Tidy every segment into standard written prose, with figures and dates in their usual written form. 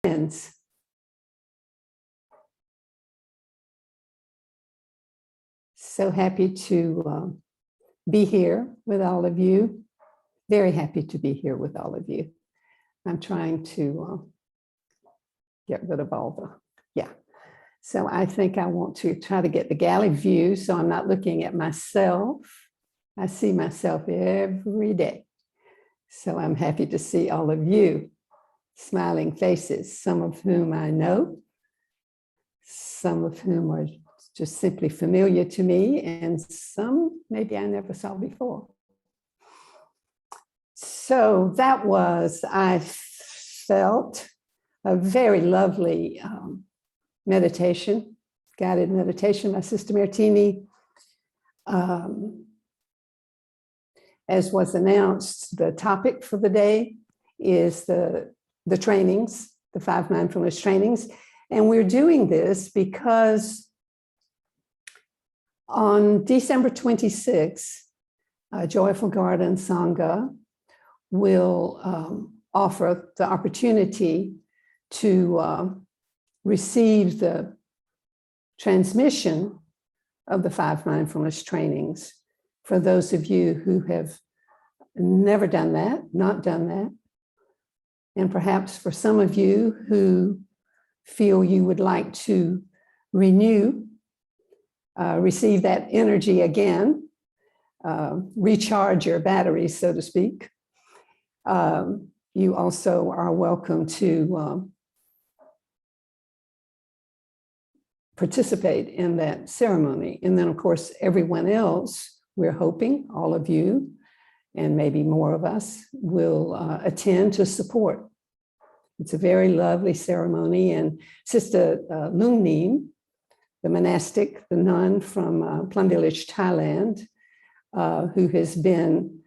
friends. So happy to be here with all of you. Very happy to be here with all of you. I'm trying to get rid of all the, yeah. So I think I want to try to get the galley view so I'm not looking at myself. I see myself every day. So I'm happy to see all of you, smiling faces, some of whom I know, some of whom are just simply familiar to me, and some maybe I never saw before. So that was, I felt, a very lovely meditation, guided meditation by Sister Martini. As was announced, the topic for the day is the trainings, the 5 mindfulness trainings. And we're doing this because on December 26th, Joyful Garden Sangha will offer the opportunity to receive the transmission of the 5 mindfulness trainings for those of you who have never done that, not done that, and perhaps for some of you who feel you would like to renew, receive that energy again, recharge your batteries, so to speak. You also are welcome to participate in that ceremony. And then, of course, everyone else, we're hoping all of you, and maybe more of us, will attend to support. It's a very lovely ceremony. And Sister Lung Nim, the monastic, the nun from Plum Village, Thailand, who has been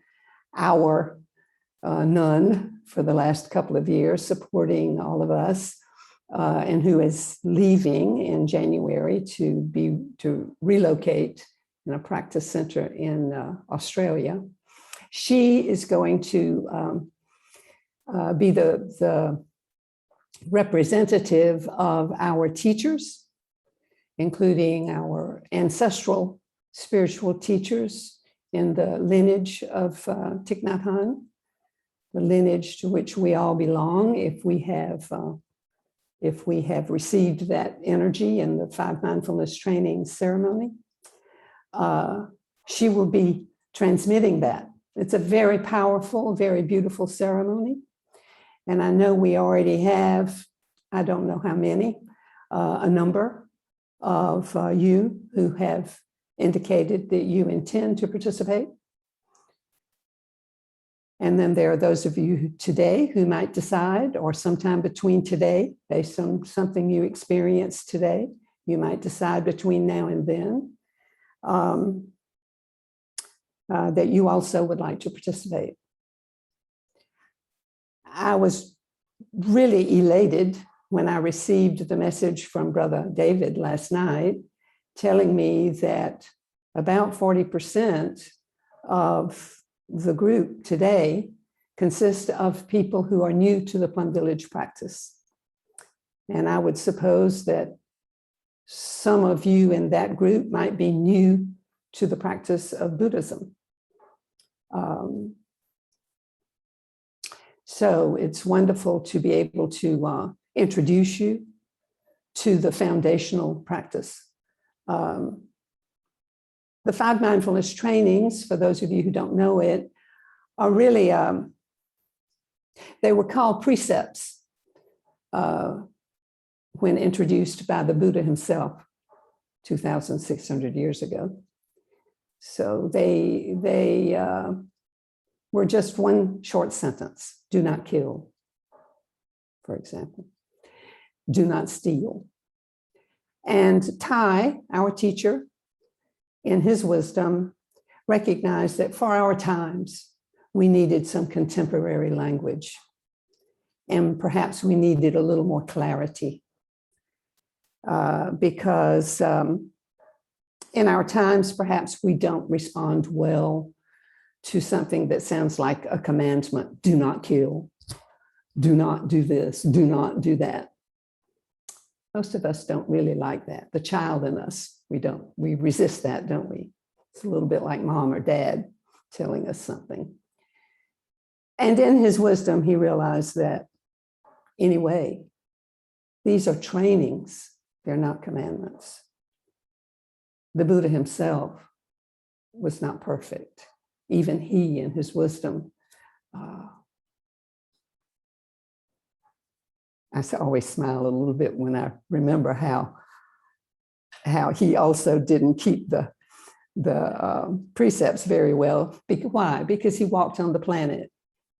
our nun for the last couple of years, supporting all of us, and who is leaving in January to relocate in a practice center in Australia. She is going to be the representative of our teachers, including our ancestral spiritual teachers in the lineage of Thich Nhat Hanh, the lineage to which we all belong if we have received that energy in the 5 mindfulness training ceremony. She will be transmitting that. It's a very powerful, very beautiful ceremony. And I know we already have, I don't know how many, a number of you who have indicated that you intend to participate. And then there are those of you today who might decide, or sometime between today, based on something you experienced today, you might decide between now and then that you also would like to participate. I was really elated when I received the message from Brother David last night, telling me that about 40% of the group today consists of people who are new to the Plum Village practice. And I would suppose that some of you in that group might be new to the practice of Buddhism. So it's wonderful to be able to introduce you to the foundational practice. The 5 mindfulness trainings, for those of you who don't know it, are really, they were called precepts when introduced by the Buddha himself 2,600 years ago. So they were just one short sentence: do not kill, for example. Do not steal. And Thai, our teacher, in his wisdom, recognized that for our times, we needed some contemporary language. And perhaps we needed a little more clarity. Because in our times, perhaps we don't respond well to something that sounds like a commandment: do not kill, do not do this, do not do that. Most of us don't really like that. The child in us, we resist that, don't we? It's a little bit like mom or dad telling us something. And in his wisdom, he realized that anyway, these are trainings, they're not commandments. The Buddha himself was not perfect. Even he, in his wisdom, I always smile a little bit when I remember how he also didn't keep the precepts very well. Why? Because he walked on the planet.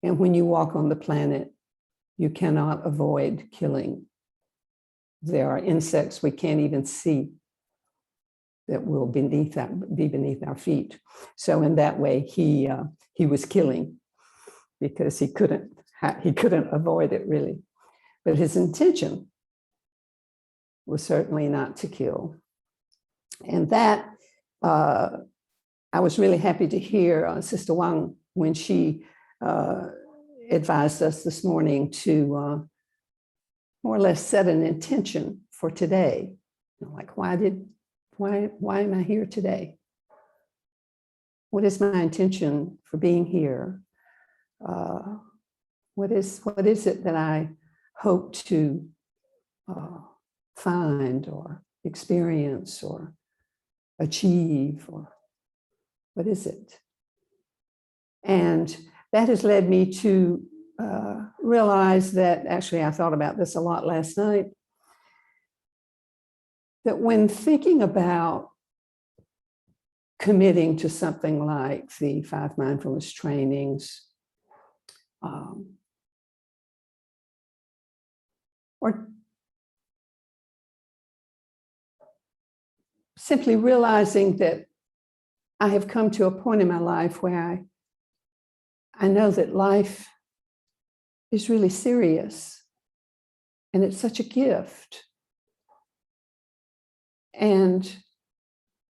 And when you walk on the planet, you cannot avoid killing. There are insects we can't even see that will be beneath our feet. So in that way, he was killing because he couldn't avoid it really. But his intention was certainly not to kill. And that, I was really happy to hear Sister Wang when she advised us this morning to more or less set an intention for today. Like, why am I here today? What is my intention for being here? What is it that I hope to find or experience or achieve, or what is it? And that has led me to realize that, actually I thought about this a lot last night, that when thinking about committing to something like the 5 mindfulness trainings, or simply realizing that I have come to a point in my life where I know that life is really serious and it's such a gift. And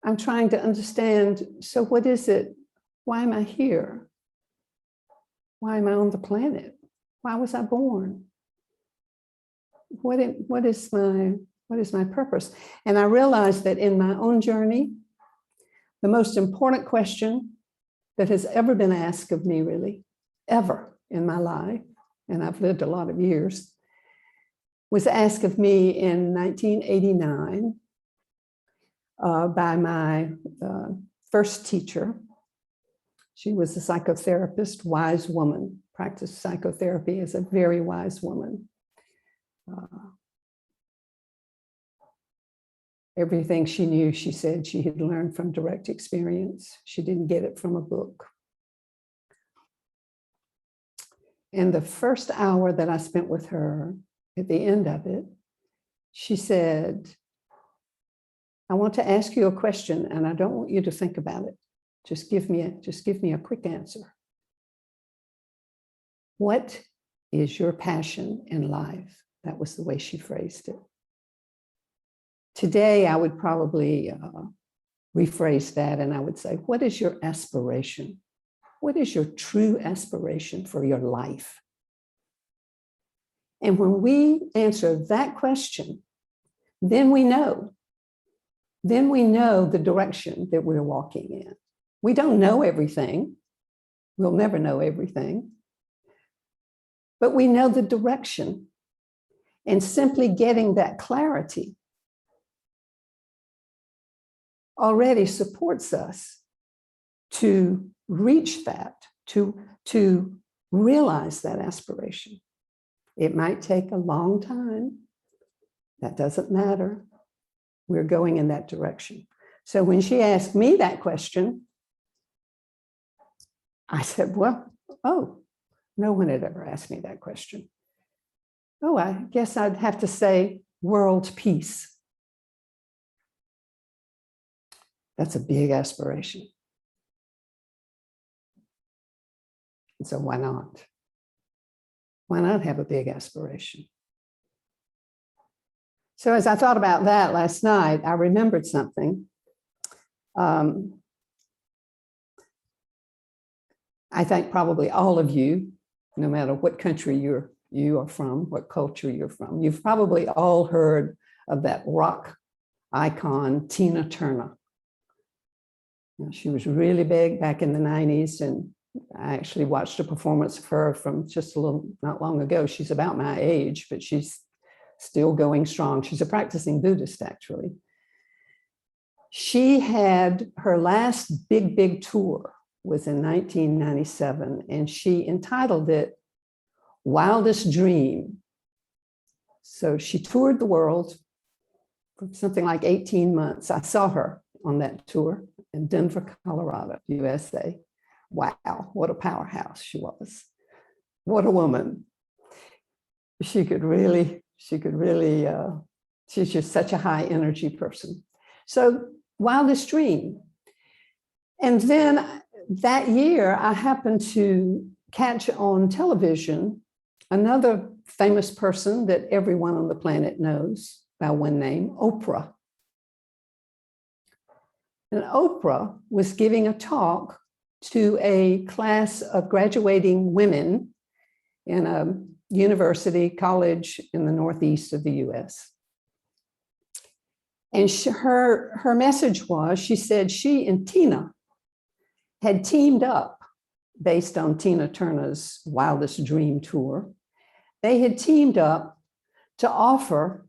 I'm trying to understand, so what is it? Why am I here? Why am I on the planet? Why was I born? What is my purpose? And I realized that in my own journey, the most important question that has ever been asked of me, really, ever in my life, and I've lived a lot of years, was asked of me in 1989 by my first teacher. She was a psychotherapist, wise woman, practiced psychotherapy as a very wise woman. Everything she knew, she said she had learned from direct experience. She didn't get it from a book. And the first hour that I spent with her, at the end of it, she said, I want to ask you a question, and I don't want you to think about it. Just give me a quick answer. What is your passion in life? That was the way she phrased it. Today, I would probably rephrase that, and I would say, what is your aspiration? What is your true aspiration for your life? And when we answer that question, then we know the direction that we're walking in. We don't know everything. We'll never know everything. But we know the direction. And simply getting that clarity already supports us to reach that, to realize that aspiration. It might take a long time. That doesn't matter. We're going in that direction. So when she asked me that question, I said, well, no one had ever asked me that question. Oh, I guess I'd have to say world peace. That's a big aspiration. And so why not? Why not have a big aspiration? So as I thought about that last night, I remembered something. I think probably all of you, no matter what country you're you are from, what culture you're from. You've probably all heard of that rock icon, Tina Turner. She was really big back in the 90s, and I actually watched a performance of her from just not long ago. She's about my age, but she's still going strong. She's a practicing Buddhist, actually. She had her last big tour was in 1997, and she entitled it Wildest Dream. So she toured the world for something like 18 months. I saw her on that tour in Denver, Colorado, USA. Wow, what a powerhouse she was. What a woman. She's just such a high energy person. So wildest dream. And then that year, I happened to catch on television another famous person that everyone on the planet knows by one name, Oprah. And Oprah was giving a talk to a class of graduating women in a university college in the Northeast of the US. And her message was, she said she and Tina had teamed up based on Tina Turner's Wildest Dream tour. They had teamed up to offer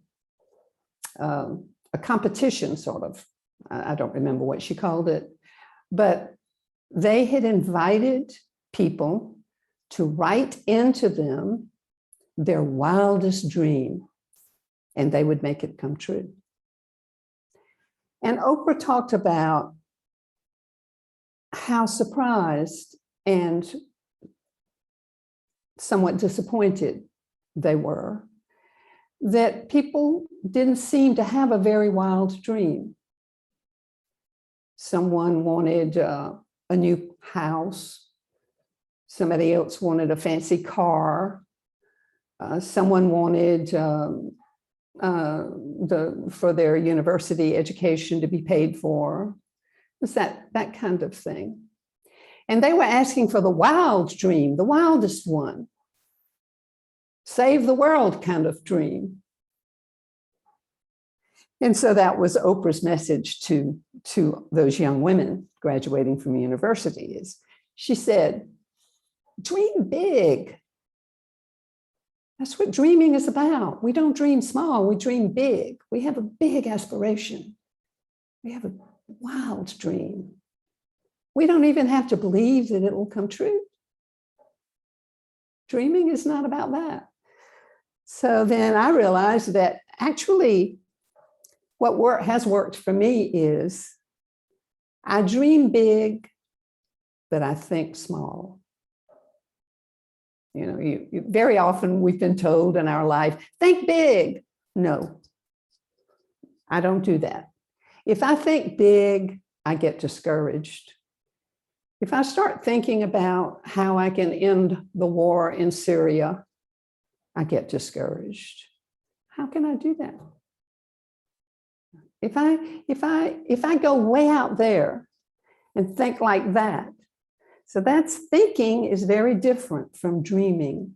a competition, sort of. I don't remember what she called it, but they had invited people to write into them their wildest dream, and they would make it come true. And Oprah talked about how surprised and somewhat disappointed they were that people didn't seem to have a very wild dream. Someone wanted a new house. Somebody else wanted a fancy car. Someone wanted for their university education to be paid for. It's that kind of thing. And they were asking for the wild dream, the wildest one. Save the world kind of dream. And so that was Oprah's message to those young women graduating from university. Is she said, dream big. That's what dreaming is about. We don't dream small, we dream big. We have a big aspiration. We have a wild dream. We don't even have to believe that it will come true. Dreaming is not about that. So then I realized that actually what has worked for me is I dream big, but I think small. You know, very often we've been told in our life, think big. No, I don't do that. If I think big, I get discouraged. If I start thinking about how I can end the war in Syria, I get discouraged. How can I do that? If I go way out there and think like that, so that's thinking is very different from dreaming.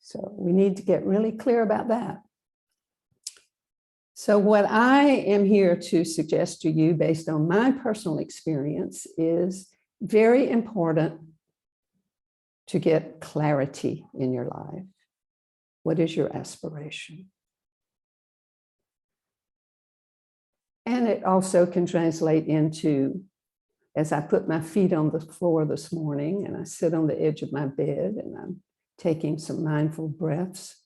So we need to get really clear about that. So what I am here to suggest to you based on my personal experience is very important to get clarity in your life. What is your aspiration? And it also can translate into, as I put my feet on the floor this morning and I sit on the edge of my bed and I'm taking some mindful breaths,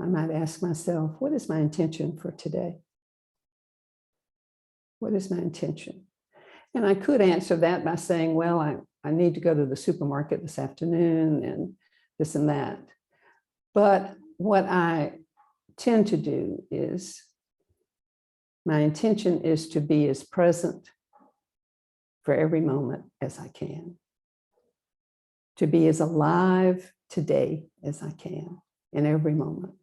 I might ask myself, what is my intention for today? What is my intention? And I could answer that by saying, well, I need to go to the supermarket this afternoon and this and that. But what I tend to do is my intention is to be as present for every moment as I can, to be as alive today as I can in every moment.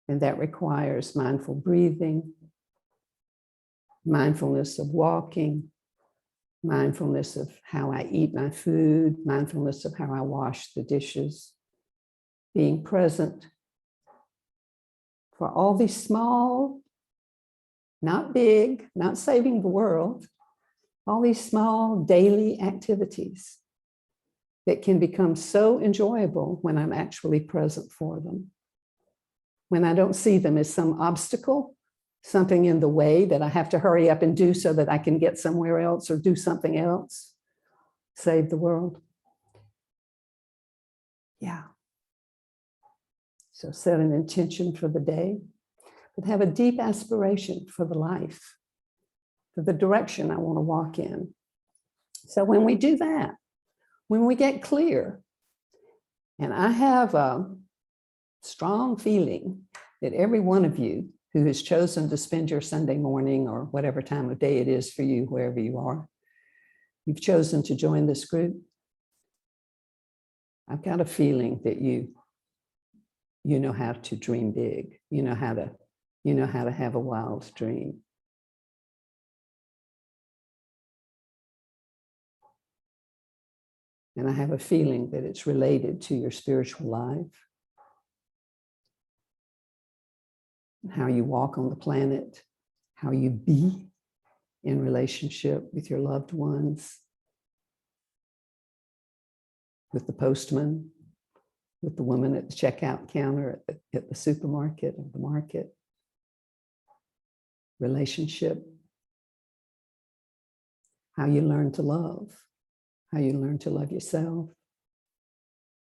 And that requires mindful breathing, mindfulness of walking, mindfulness of how I eat my food, mindfulness of how I wash the dishes, being present for all these small, not big, not saving the world, all these small daily activities that can become so enjoyable when I'm actually present for them. When I don't see them as some obstacle, something in the way that I have to hurry up and do so that I can get somewhere else or do something else, save the world. Yeah. So set an intention for the day, but have a deep aspiration for the life, for the direction I want to walk in. So when we do that, when we get clear, and I have a strong feeling that every one of you who has chosen to spend your Sunday morning or whatever time of day it is for you, wherever you are, you've chosen to join this group. I've got a feeling that you know how to dream big. You know how to have a wild dream. And I have a feeling that it's related to your spiritual life, how you walk on the planet, how you be in relationship with your loved ones, with the postman, with the woman at the checkout counter at the supermarket or the market. Relationship, how you learn to love, how you learn to love yourself,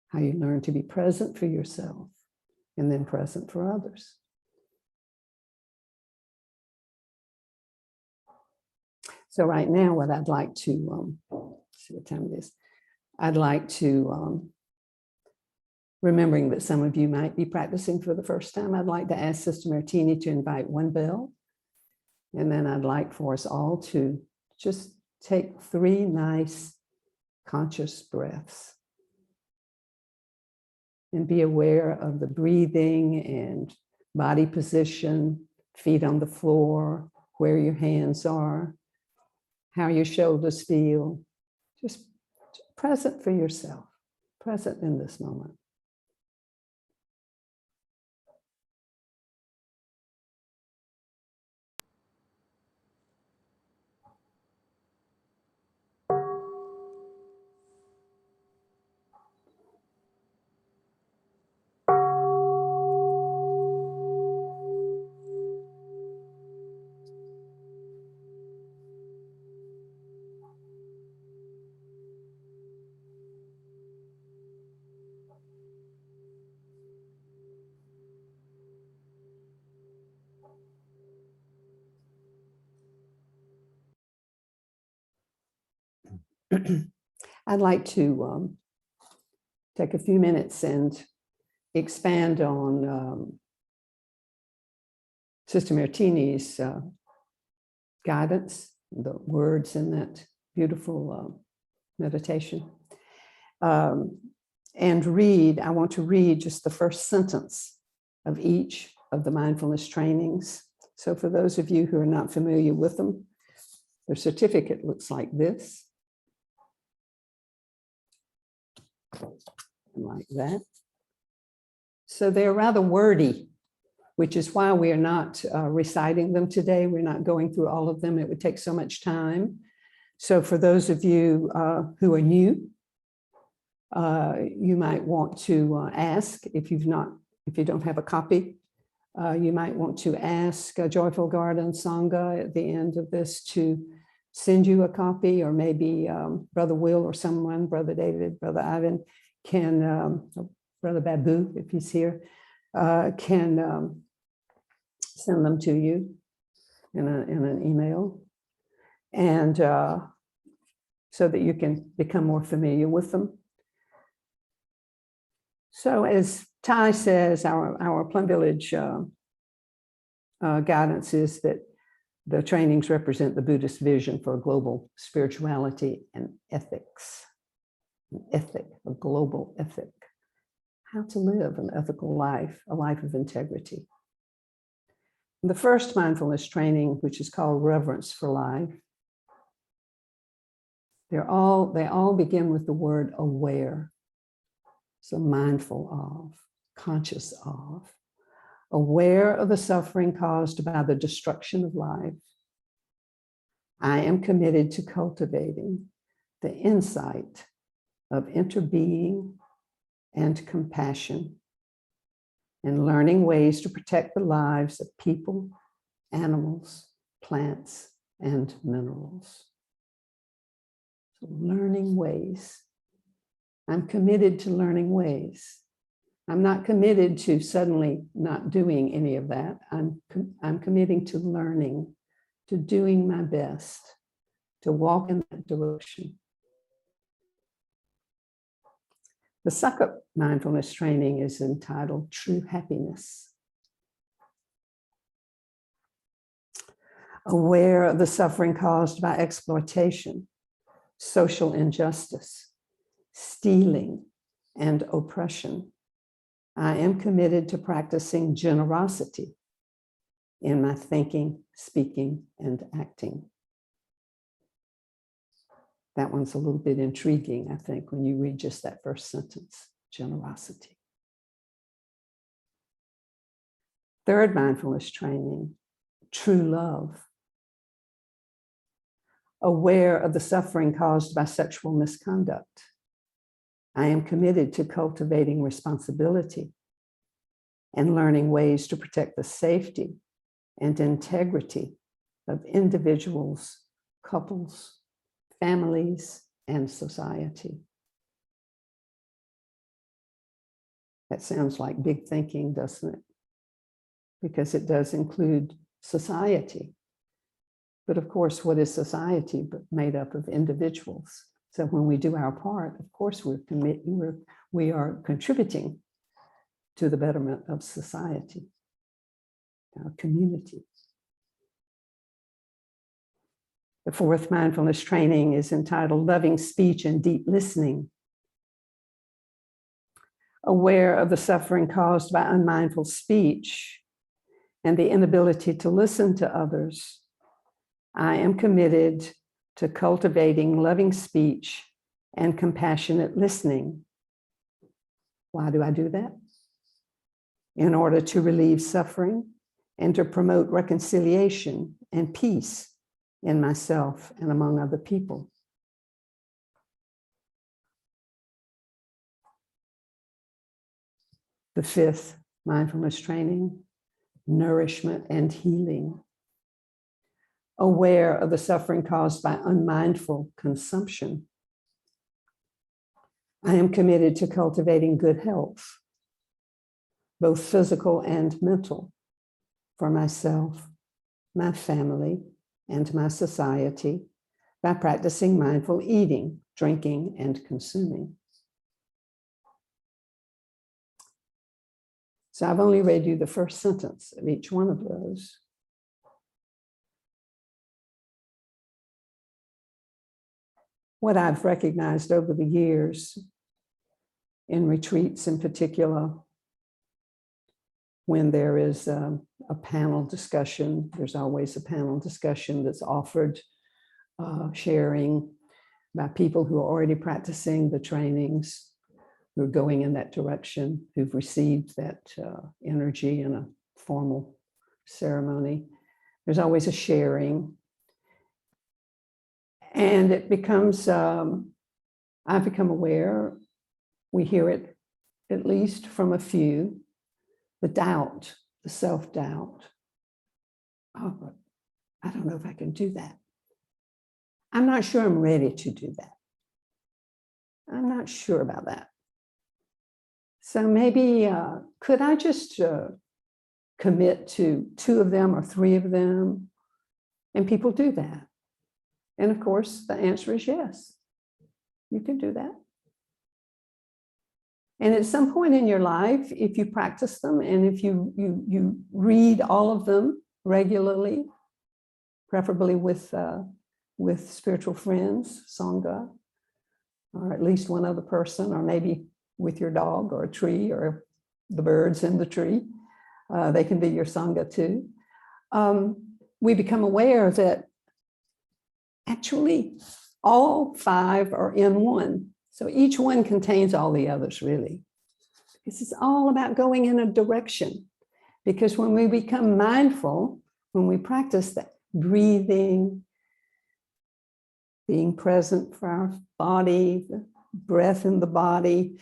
how you learn to be present for yourself and then present for others. So right now, what I'd like to, see what time it is. I'd like to, remembering that some of you might be practicing for the first time, I'd like to ask Sister Martini to invite one bell. And then I'd like for us all to just take 3 nice conscious breaths and be aware of the breathing and body position, feet on the floor, where your hands are, how your shoulders feel. Just present for yourself, present in this moment. I'd like to take a few minutes and expand on Sister Martini's guidance, the words in that beautiful meditation. And I want to read just the first sentence of each of the mindfulness trainings. So for those of you who are not familiar with them, their certificate looks like this. Like that. So they're rather wordy, which is why we are not reciting them today. We're not going through all of them. It would take so much time. So for those of you who are new, you might want to ask, if you don't have a copy, you might want to ask Joyful Garden Sangha at the end of this to send you a copy, or maybe Brother Will or someone, Brother David, Brother Ivan, can, Brother Babu, if he's here, can send them to you in an email, and so that you can become more familiar with them. So as Ty says, our Plum Village guidance is that the trainings represent the Buddhist vision for global spirituality and ethics. An ethic, a global ethic. How to live an ethical life, a life of integrity. The first mindfulness training, which is called Reverence for Life, they all begin with the word aware. So mindful of. conscious of, aware of the suffering caused by the destruction of life. I am committed to cultivating the insight of interbeing and compassion, and learning ways to protect the lives of people, animals, plants, and minerals. So learning ways. I'm committed to learning ways. I'm not committed to suddenly not doing any of that. I'm committing to learning, to doing my best, to walk in that direction. The second mindfulness training is entitled True Happiness. Aware of the suffering caused by exploitation, social injustice, stealing, and oppression, I am committed to practicing generosity in my thinking, speaking, and acting. That one's a little bit intriguing, I think, when you read just that first sentence, generosity. Third mindfulness training, true love. Aware of the suffering caused by sexual misconduct, I am committed to cultivating responsibility and learning ways to protect the safety and integrity of individuals, couples, families, and society. That sounds like big thinking, doesn't it? Because it does include society. But of course, what is society but made up of individuals? So when we do our part, of course, we are contributing to the betterment of society, our community. The fourth mindfulness training is entitled Loving Speech and Deep Listening. Aware of the suffering caused by unmindful speech and the inability to listen to others, I am committed to cultivating loving speech and compassionate listening. Why do I do that? In order to relieve suffering and to promote reconciliation and peace in myself and among other people. The fifth mindfulness training, nourishment and healing. Aware of the suffering caused by unmindful consumption, I am committed to cultivating good health, both physical and mental, for myself, my family, and my society by practicing mindful eating, drinking, and consuming. So I've only read you the first sentence of each one of those. What I've recognized over the years, in retreats in particular, when there is a panel discussion, there's always a panel discussion that's offered, sharing by people who are already practicing the trainings, who are going in that direction, who've received that energy in a formal ceremony. There's always a sharing. And it becomes, I've become aware, we hear it at least from a few, the doubt, the self-doubt. Oh, but I don't know if I can do that. I'm not sure I'm ready to do that. I'm not sure about that. So maybe, could I just commit to 2 of them or 3 of them? And people do that. And of course, the answer is yes, you can do that. And at some point in your life, if you practice them and if you read all of them regularly, preferably with spiritual friends, Sangha, or at least one other person, or maybe with your dog or a tree or the birds in the tree, they can be your Sangha too. We become aware that actually all 5 are in one. So each one contains all the others, really. This is all about going in a direction. Because when we become mindful, when we practice that breathing, being present for our body, the breath in the body,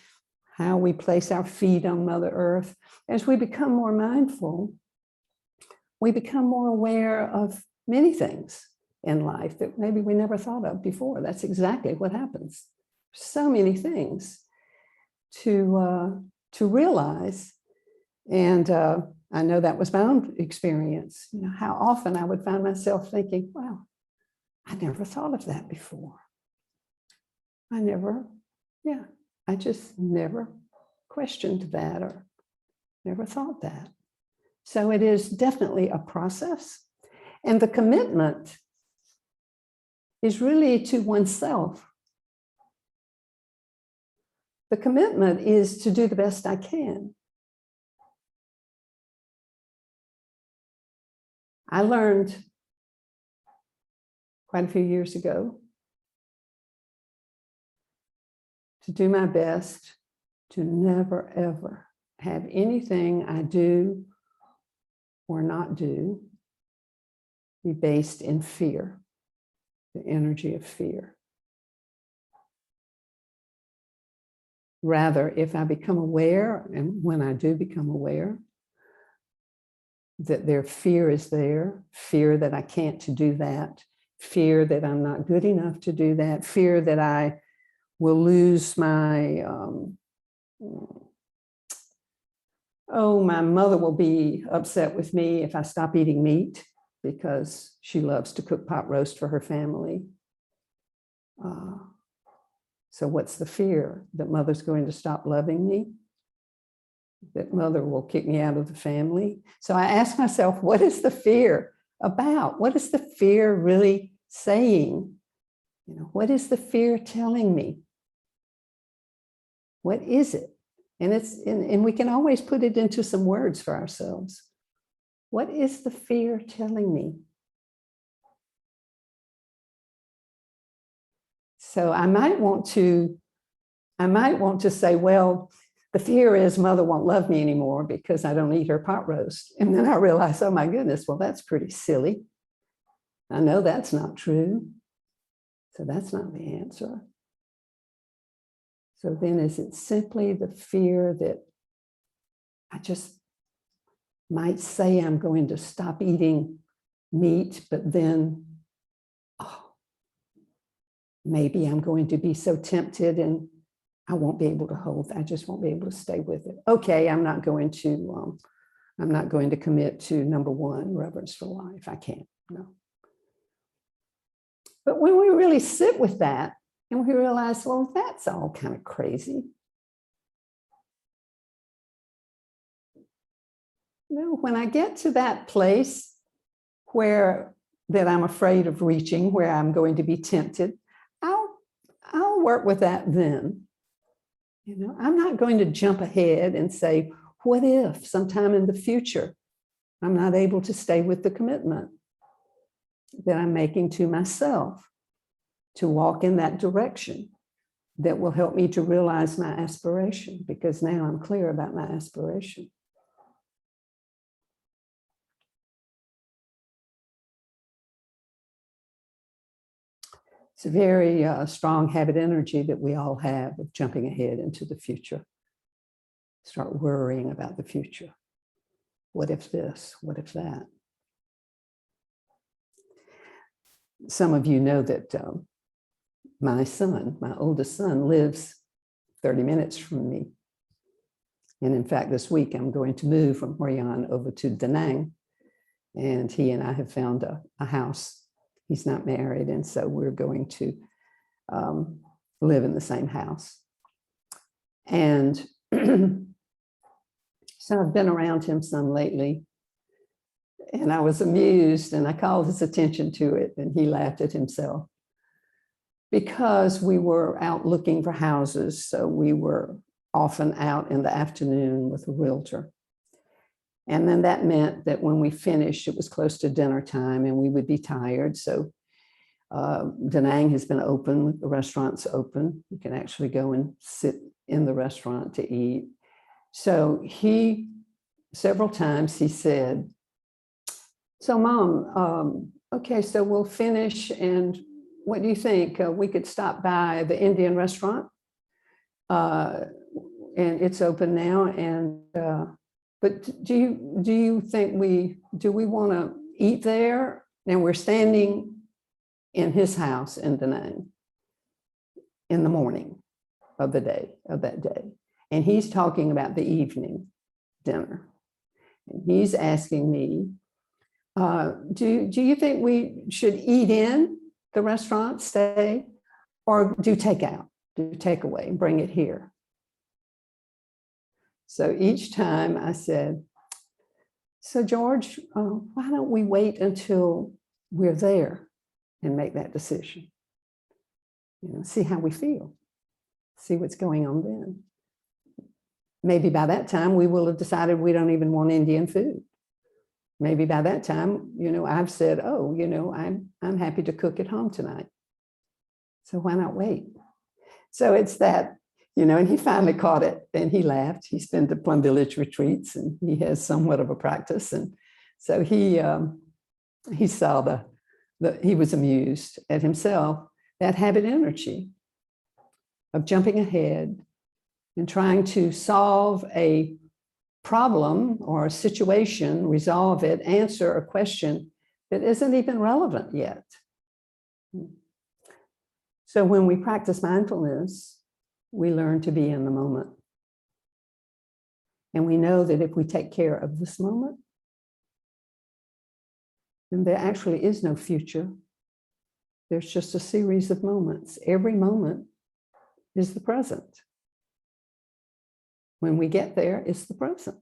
how we place our feet on Mother Earth, as we become more mindful, we become more aware of many things in life that maybe we never thought of before. That's exactly what happens. So many things to realize. And I know that was my own experience. You know, how often I would find myself thinking, wow, I never thought of that before. I just never questioned that or never thought that. So it is definitely a process. And the commitment is really to oneself. The commitment is to do the best I can. I learned quite a few years ago to do my best to never, ever have anything I do or not do be based in fear, the energy of fear. Rather, if I become aware, and when I do become aware, that their fear is there, fear that I can't do that, fear that I'm not good enough to do that, fear that I will lose my, my mother will be upset with me if I stop eating meat because she loves to cook pot roast for her family. So what's the fear? That mother's going to stop loving me? That mother will kick me out of the family? So I ask myself, what is the fear about? What is the fear really saying? You know, what is the fear telling me? What is it? And we can always put it into some words for ourselves. What is the fear telling me? So I might want to say, well, the fear is mother won't love me anymore because I don't eat her pot roast. And then I realize, oh my goodness, well, that's pretty silly. I know that's not true. So that's not the answer. So then is it simply the fear that I just might say I'm going to stop eating meat, but then, maybe I'm going to be so tempted and I won't be able to hold, I just won't be able to stay with it. Okay, I'm not going to commit to number one, reverence for life. I can't, no. But when we really sit with that and we realize, well, that's all kind of crazy. No, when I get to that place that I'm afraid of reaching, where I'm going to be tempted, I'll work with that then. You know, I'm not going to jump ahead and say, what if sometime in the future I'm not able to stay with the commitment that I'm making to myself to walk in that direction that will help me to realize my aspiration, because now I'm clear about my aspiration. It's a very strong habit energy that we all have of jumping ahead into the future. Start worrying about the future. What if this? What if that? Some of you know that my oldest son, lives 30 minutes from me. And in fact, this week I'm going to move from Hoi An over to Da Nang. And he and I have found a house. He's not married, and so we're going to live in the same house. And so I've been around him some lately, and I was amused, and I called his attention to it, and he laughed at himself. Because we were out looking for houses, so we were often out in the afternoon with a realtor. And then that meant that when we finished, it was close to dinner time and we would be tired. So Da Nang has been open, the restaurant's open. You can actually go and sit in the restaurant to eat. So several times he said, so Mom, okay, so we'll finish, and what do you think? We could stop by the Indian restaurant, and it's open now. And but do you think we want to eat there? And we're standing in his house in Da Nang in the morning of that day, and he's talking about the evening dinner, and he's asking me, do you think we should eat in the restaurant, stay, or do takeaway and bring it here? So each time I said, so George, why don't we wait until we're there and make that decision? See how we feel, see what's going on then. Maybe by that time we will have decided we don't even want Indian food. Maybe by that time, I've said, oh, I'm happy to cook at home tonight. So why not wait? So it's that, and he finally caught it and he laughed. He's been to Plum Village retreats and he has somewhat of a practice. And so he saw he was amused at himself, that habit energy of jumping ahead and trying to solve a problem or a situation, resolve it, answer a question that isn't even relevant yet. So when we practice mindfulness, we learn to be in the moment. And we know that if we take care of this moment, then there actually is no future. There's just a series of moments. Every moment is the present. When we get there, it's the present.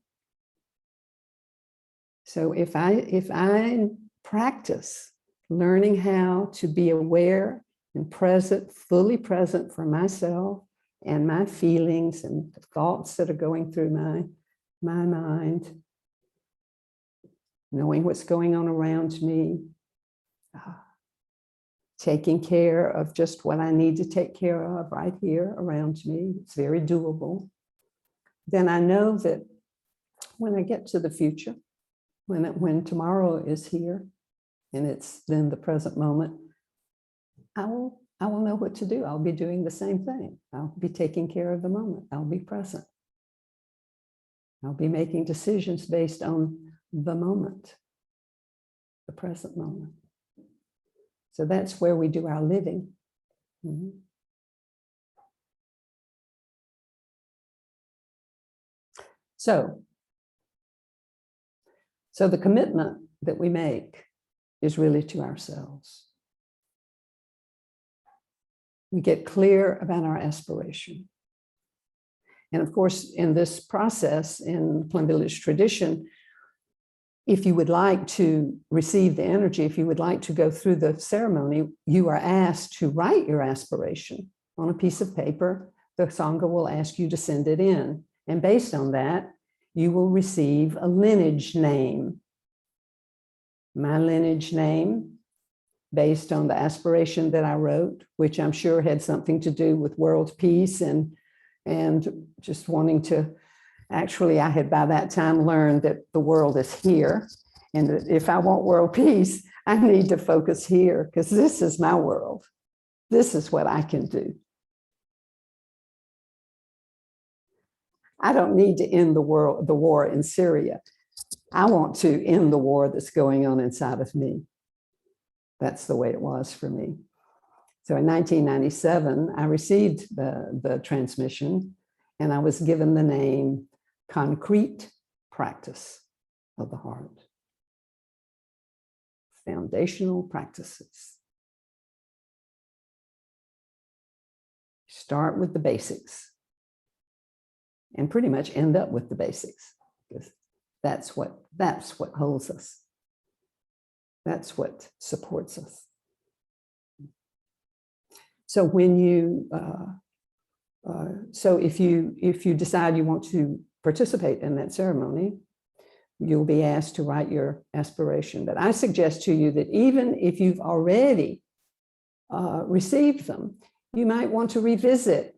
So if I practice learning how to be aware and present, fully present for myself and my feelings and the thoughts that are going through my mind, knowing what's going on around me, taking care of just what I need to take care of right here around me, it's very doable. Then I know that when I get to the future, when tomorrow is here and it's then the present moment, I will know what to do. I'll be doing the same thing. I'll be taking care of the moment. I'll be present. I'll be making decisions based on the moment, the present moment. So that's where we do our living. Mm-hmm. So the commitment that we make is really to ourselves. We get clear about our aspiration. And of course, in this process, in Plum Village tradition, if you would like to receive the energy, if you would like to go through the ceremony, you are asked to write your aspiration on a piece of paper. The Sangha will ask you to send it in. And based on that, you will receive a lineage name. My lineage name, based on the aspiration that I wrote, which I'm sure had something to do with world peace and just wanting to, actually, I had by that time learned that the world is here. And that if I want world peace, I need to focus here because this is my world. This is what I can do. I don't need to end the war in Syria. I want to end the war that's going on inside of me. That's the way it was for me. So in 1997, I received the transmission and I was given the name Concrete Practice of the Heart. Foundational practices. Start with the basics and pretty much end up with the basics because that's what holds us. That's what supports us. So when you, if you decide you want to participate in that ceremony, you'll be asked to write your aspiration. But I suggest to you that even if you've already received them, you might want to revisit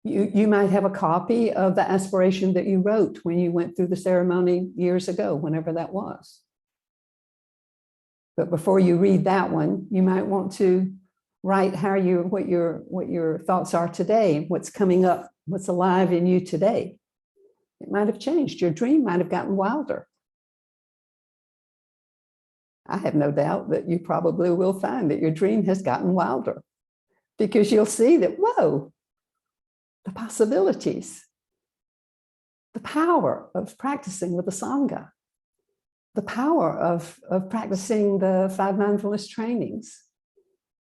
You might have a copy of the aspiration that you wrote when you went through the ceremony years ago, whenever that was. But before you read that one, you might want to write what your thoughts are today, what's coming up, what's alive in you today. It might have changed. Your dream might have gotten wilder. I have no doubt that you probably will find that your dream has gotten wilder, because you'll see that, whoa, the possibilities, the power of practicing with the Sangha, the power of practicing the 5 mindfulness trainings,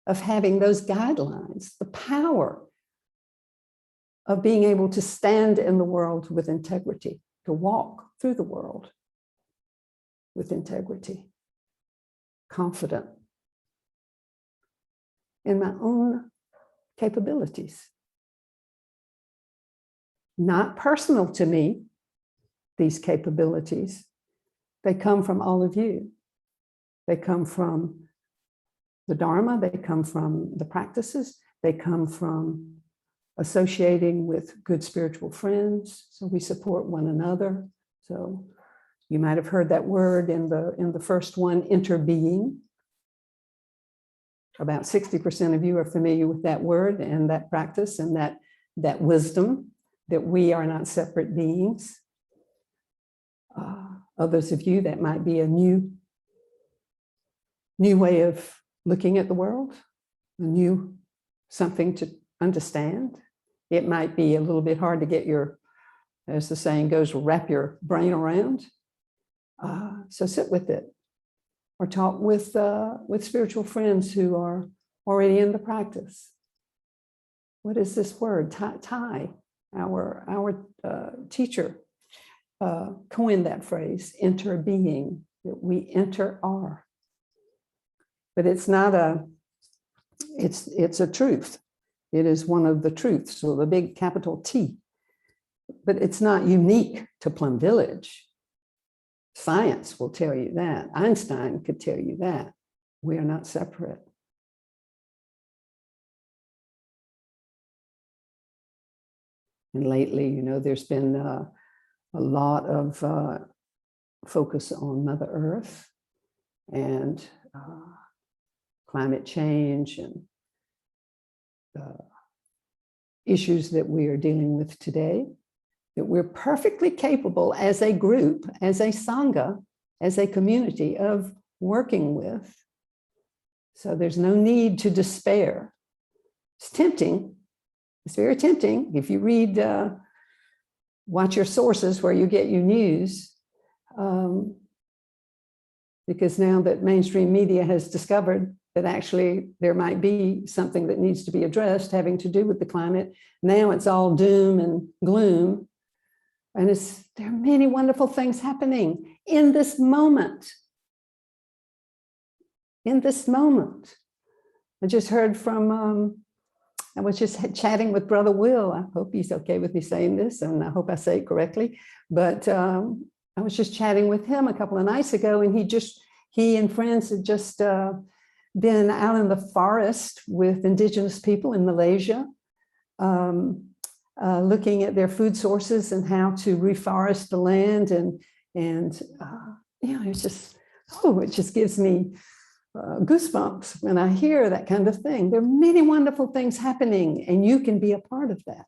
of having those guidelines, the power of being able to stand in the world with integrity, to walk through the world with integrity, confident in my own capabilities. Not personal to me, these capabilities. They come from all of you. They come from the Dharma, they come from the practices, they come from associating with good spiritual friends, so we support one another. So you might have heard that word in the first one, interbeing. About 60% of you are familiar with that word and that practice and that wisdom, that we are not separate beings. Others of you, that might be a new way of looking at the world, something to understand. It might be a little bit hard to get as the saying goes, wrap your brain around. So sit with it, or talk with spiritual friends who are already in the practice. What is this word? Tai, our teacher, coined that phrase, interbeing, that we enter are. But it's not it's a truth. It is one of the truths, so the big capital T. But it's not unique to Plum Village. Science will tell you that. Einstein could tell you that. We are not separate. And lately, there's been a lot of focus on Mother Earth and climate change and issues that we are dealing with today, that we're perfectly capable as a group, as a Sangha, as a community of working with. So there's no need to despair. It's tempting. It's very tempting. If you read, watch your sources where you get your news, because now that mainstream media has discovered that actually there might be something that needs to be addressed having to do with the climate. Now it's all doom and gloom. And there are many wonderful things happening in this moment. In this moment. I just heard from, I was just chatting with Brother Will. I hope he's okay with me saying this, and I hope I say it correctly. But I was just chatting with him a couple of nights ago, and he and friends had just been out in the forest with indigenous people in Malaysia, looking at their food sources and how to reforest the land. And it's just, it just gives me goosebumps when I hear that kind of thing. There are many wonderful things happening, and you can be a part of that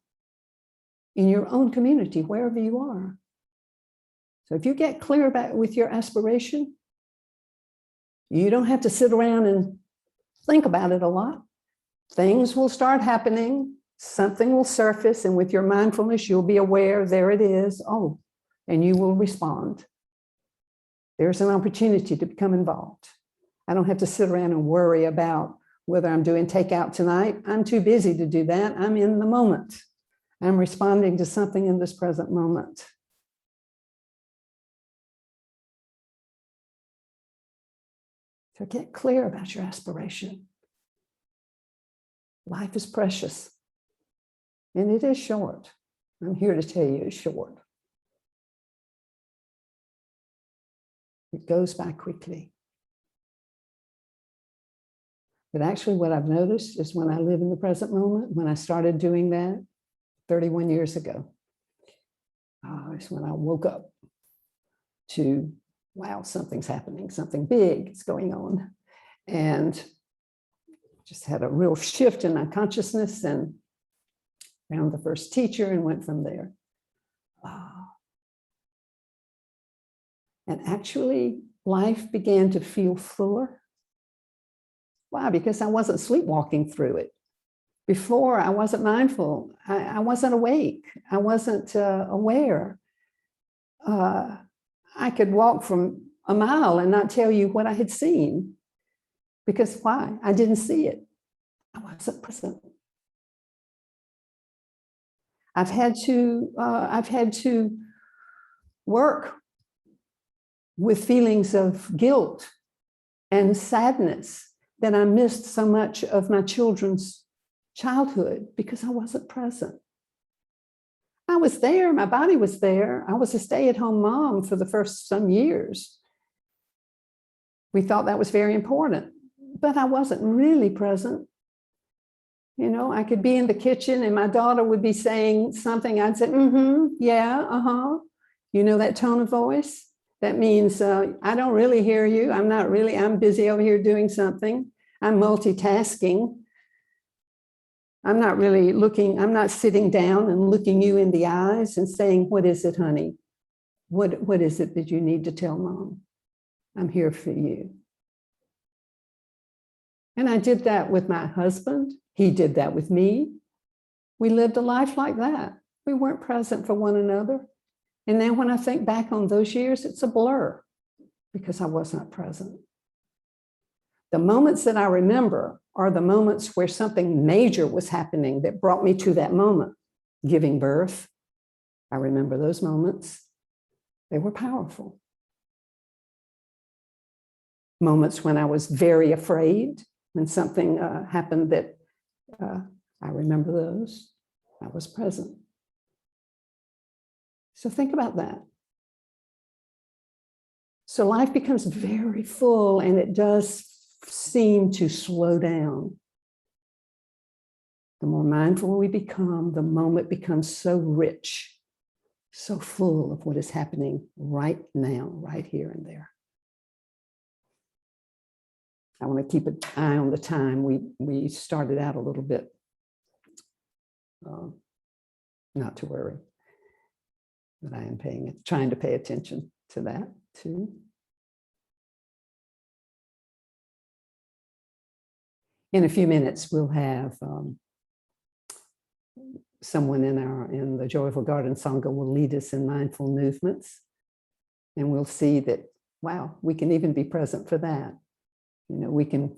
in your own community, wherever you are. So if you get clear with your aspiration, you don't have to sit around and think about it a lot. Things will start happening. Something will surface, and with your mindfulness, you'll be aware, there it is. Oh, and you will respond. There's an opportunity to become involved. I don't have to sit around and worry about whether I'm doing takeout tonight. I'm too busy to do that. I'm in the moment. I'm responding to something in this present moment. So get clear about your aspiration. Life is precious, and it is short. I'm here to tell you it's short. It goes by quickly. But actually what I've noticed is when I live in the present moment, when I started doing that, 31 years ago. Is when I woke up to, wow, something's happening, something big is going on. And just had a real shift in my consciousness and found the first teacher and went from there. And actually, life began to feel fuller. Why? Because I wasn't sleepwalking through it. Before, I wasn't mindful. I wasn't awake. I wasn't aware. I could walk from a mile and not tell you what I had seen. Because why? I didn't see it. I wasn't present. I've had to work with feelings of guilt and sadness that I missed so much of my children's childhood because I wasn't present. I was there, my body was there. I was a stay-at-home mom for the first some years. We thought that was very important, but I wasn't really present. You know, I could be in the kitchen and my daughter would be saying something. I'd say, yeah, You know that tone of voice? That means I don't really hear you. I'm busy over here doing something. I'm multitasking. I'm not really looking, I'm not sitting down and looking you in the eyes and saying, what is it, honey? What is it that you need to tell mom? I'm here for you. And I did that with my husband. He did that with me. We lived a life like that. We weren't present for one another. And then when I think back on those years, it's a blur because I was not present. The moments that I remember are the moments where something major was happening that brought me to that moment. Giving birth, I remember those moments. They were powerful. Moments when I was very afraid, when something happened that I remember those. I was present. So think about that. So life becomes very full and it does seem to slow down. The more mindful we become, the moment becomes so rich, so full of what is happening right now, right here and there. I want to keep an eye on the time. We started out a little bit, not to worry, but I am trying to pay attention to that too. In a few minutes, we'll have someone in the Joyful Garden Sangha will lead us in mindful movements. And we'll see that, wow, we can even be present for that. You know, we can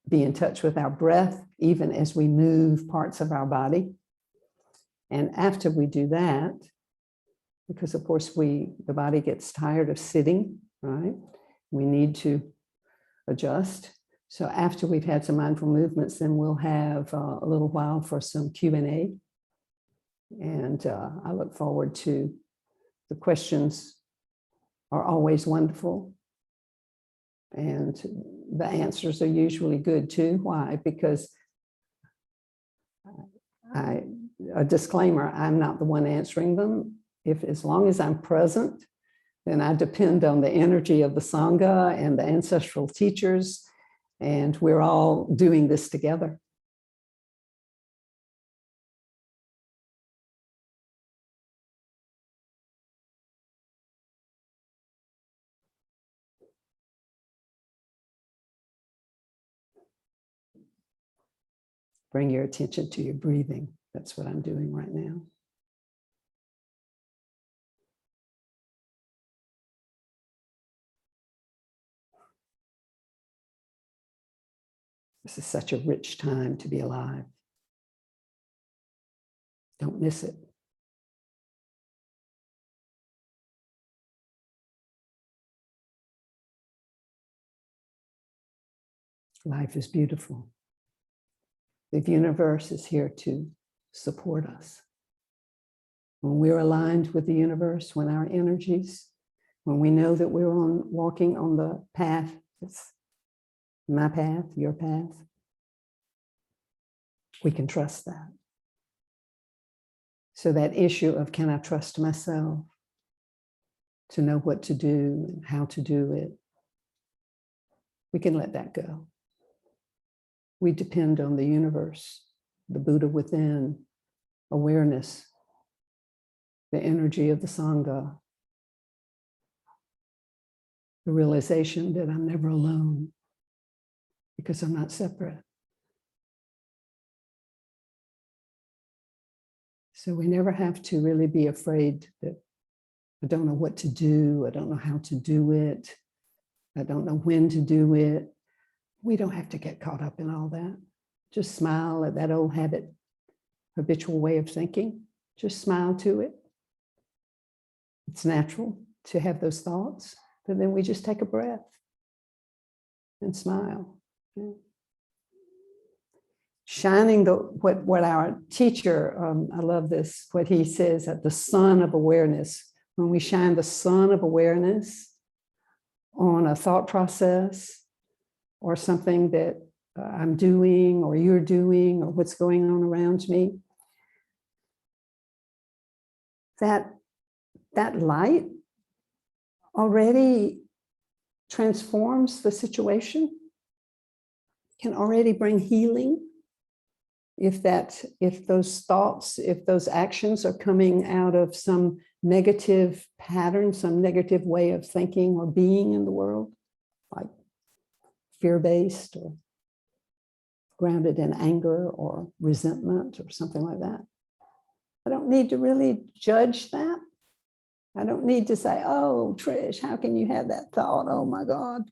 be in touch with our breath, even as we move parts of our body. And after we do that, because of course the body gets tired of sitting, right? We need to adjust. So after we've had some mindful movements, then we'll have a little while for some Q&A. And I look forward to the questions are always wonderful. And the answers are usually good too. Why? Because a disclaimer, I'm not the one answering them. As long as I'm present, then I depend on the energy of the Sangha and the ancestral teachers. And we're all doing this together. Bring your attention to your breathing. That's what I'm doing right now. This is such a rich time to be alive. Don't miss it. Life is beautiful. The universe is here to support us. When we're aligned with the universe, when our energies, when we know that we're walking on the path, it's my path, your path, we can trust that. So that issue of, can I trust myself to know what to do and how to do it? We can let that go. We depend on the universe, the Buddha within, awareness, the energy of the Sangha, the realization that I'm never alone because I'm not separate. So we never have to really be afraid that I don't know what to do, I don't know how to do it, I don't know when to do it. We don't have to get caught up in all that. Just smile at that old habit, habitual way of thinking. Just smile to it. It's natural to have those thoughts, but then we just take a breath and smile. Yeah. Shining what our teacher, I love this, what he says, at the sun of awareness. When we shine the sun of awareness on a thought process or something that I'm doing or you're doing or what's going on around me, that light already transforms the situation, can already bring healing. If those thoughts, if those actions are coming out of some negative pattern, some negative way of thinking or being in the world, like fear-based or grounded in anger or resentment or something like that, I don't need to really judge that. I don't need to say, oh, Trish, how can you have that thought? Oh my God,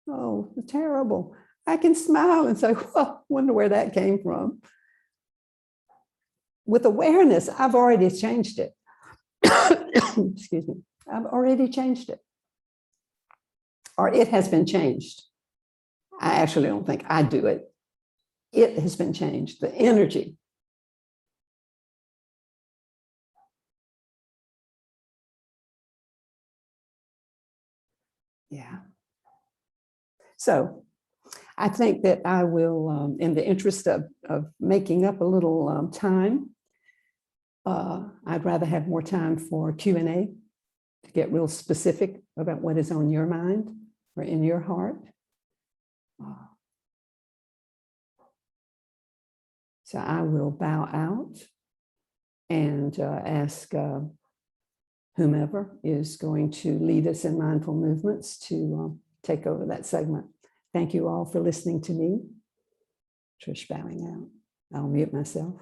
oh, terrible. I can smile and say, well, wonder where that came from. With awareness, I've already changed it. Excuse me. I've already changed it. Or it has been changed. I actually don't think I do it. It has been changed. The energy. Yeah. So I think that I will, in the interest of making up a little time, I'd rather have more time for Q&A to get real specific about what is on your mind or in your heart. So I will bow out and ask whomever is going to lead us in mindful movements to take over that segment. Thank you all for listening to me. Trish bowing out. I'll mute myself.